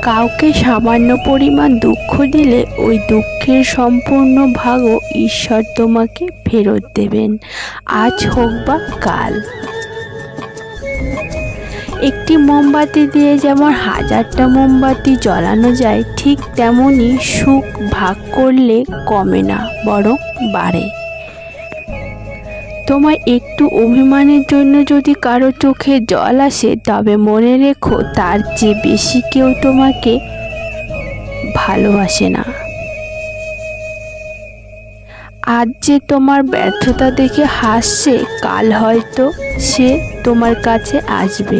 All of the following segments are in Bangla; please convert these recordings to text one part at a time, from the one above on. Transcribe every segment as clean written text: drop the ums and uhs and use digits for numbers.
কাউকে সামান্য পরিমাণ দুঃখ দিলে ওই দুঃখের সম্পূর্ণ ভাগও ঈশ্বর তোমাকে ফেরত দেবেন, আজ হোক বা কাল। একটি মোমবাতি দিয়ে যেমন হাজারটা মোমবাতি জ্বালানো যায়, ঠিক তেমনি সুখ ভাগ করলে কমে না, বরং বাড়ে। তোমার একটু অভিমানের জন্য যদি কারো চোখে জল আসে, তবে মনে রেখো তার চেয়ে বেশি কেউ তোমাকে ভালোবাসে না। আজ যে তোমার ব্যর্থতা দেখে হাসছে, কাল হয়তো সে তোমার কাছে আসবে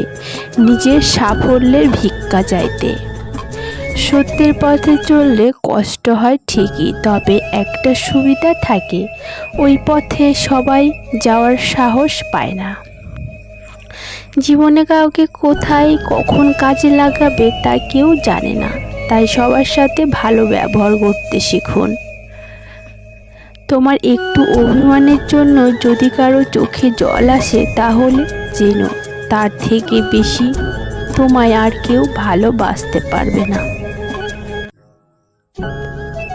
নিজের সাফল্যের ভিক্ষা চাইতে। সত্যের পথে চললে কষ্ট হয় ঠিকই, তবে একটা সুবিধা থাকে, ওই পথে সবাই যাওয়ার সাহস পায় না। জীবনে কাউকে কোথায় কখন কাজে লাগাবে তা কেউ জানে না, তাই সবার সাথে ভালো ব্যবহার করতে শিখুন। তোমার একটু অভিমানের জন্য যদি কারো চোখে জল আসে, তাহলে জেনো তার থেকে বেশি তোমায় আর কেউ ভালোবাসতে পারবে না।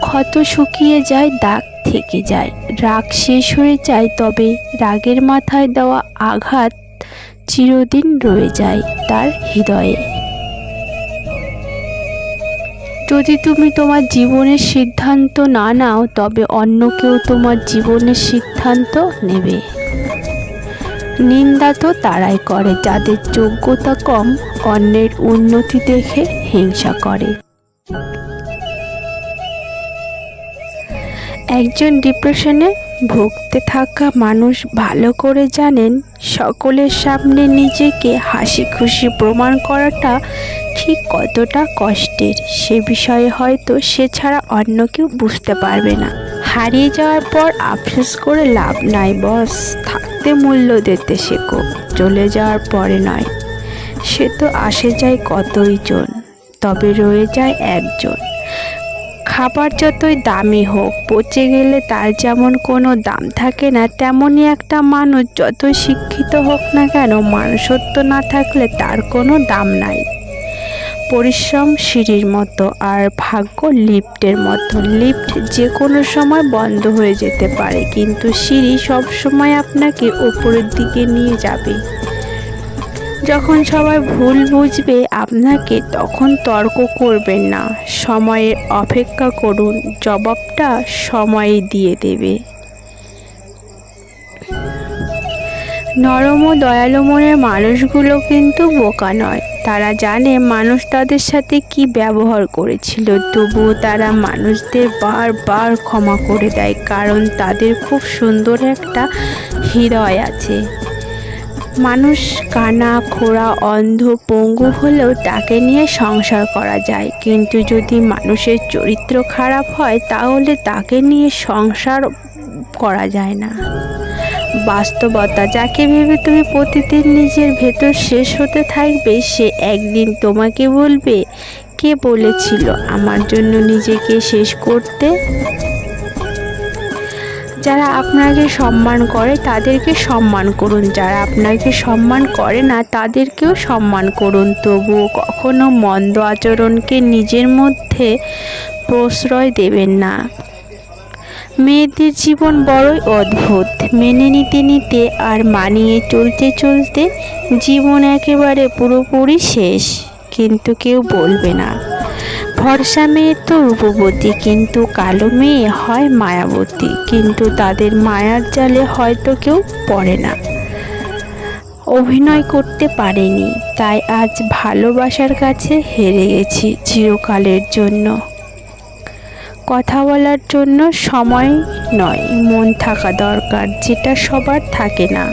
ক্ষত শুকিয়ে যায়, দাগ থেকে যায়, রাগ শেষ হয়ে যায়, তবে রাগের মাথায় দেওয়া আঘাত চিরদিন রয়ে যায় তার হৃদয়ে। যদি তুমি তোমার জীবনের সিদ্ধান্ত না নাও, তবে অন্য কেউ তোমার জীবনের সিদ্ধান্ত নেবে। নিন্দা তো তারাই করে যাদের যোগ্যতা কম, অন্যের উন্নতি দেখে হিংসা করে। একজন ডিপ্রেশনে ভুগতে থাকা মানুষ ভালো করে জানেন, সকলের সামনে নিজেকে হাসি খুশি প্রমাণ করাটা ঠিক কতটা কষ্টের, সে বিষয়ে হয়তো সে ছাড়া অন্য কেউ বুঝতে পারবে না। হারিয়ে যাওয়ার পর আফসোস করে লাভ নাই বস, থাকতে মূল্য দিতে শেখো, চলে যাওয়ার পরে নয়। সে তো আসে যায় কতই জন, তবে রয়ে যায় একজন। খাবার যতই দামি হোক, পচে গেলে তার যেমন কোনো দাম থাকে না, তেমনই একটা মানুষ যতই শিক্ষিত হোক না কেন, মানুষত্ব না থাকলে তার কোনো দাম নাই। পরিশ্রম সিঁড়ির মতো, আর ভাগ্য লিফটের মতো। লিফট যে কোনো সময় বন্ধ হয়ে যেতে পারে, কিন্তু সিঁড়ি সবসময় আপনাকে উপরের দিকে নিয়ে যাবে। যখন সবাই ভুল বুঝবে আপনাকে, তখন তর্ক করবেন না, সময়ের অপেক্ষা করুন, জবাবটা সময়ই দিয়ে দেবে। নরম ও দয়ালু মনের মানুষগুলো কিন্তু বোকা নয়, তারা জানে মানুষ তাদের সাথে কি ব্যবহার করেছিল, তবুও তারা মানুষদের বারবার ক্ষমা করে দেয়, কারণ তাদের খুব সুন্দর একটা হৃদয় আছে। মানুষ কানা, খোড়া, অন্ধ, পঙ্গু হলেও তাকে নিয়ে সংসার করা যায়, কিন্তু যদি মানুষের চরিত্র খারাপ হয়, তাহলে তাকে নিয়ে সংসার করা যায় না। বাস্তবতা, যাকে ভেবে তুমি প্রতিদিন নিজের ভেতর শেষ হতে থাকবে, সে একদিন তোমাকে বলবে, কে বলেছিল আমার জন্য নিজেকে শেষ করতে? যারা আপনাকে সম্মান করে তাদেরকে সম্মান করুন, যারা আপনাকে সম্মান করে না তাদেরকেও সম্মান করুন, তবুও কখনো মন্দ আচরণকে নিজের মধ্যে প্রশ্রয় দেবেন না। মেয়েদের জীবন বড়ই অদ্ভুত, মেনে নিতে নিতে আর মানিয়ে চলতে চলতে জীবন একেবারে পুরোপুরি শেষ, কিন্তু কেউ বলবে না। ফর্সা মেয়ে তো রূপবতী, কিন্তু কালো মেয়ে হয় মায়াবতী, কিন্তু তাদের মায়ার জালে হয়তো কেউ পড়ে না। অভিনয় করতে পারেনি, তাই আজ ভালোবাসার কাছে হেরে গেছি চিরকালের জন্য। কথা বলার জন্য সময় নয়, মন থাকা দরকার, যেটা সবার থাকে না।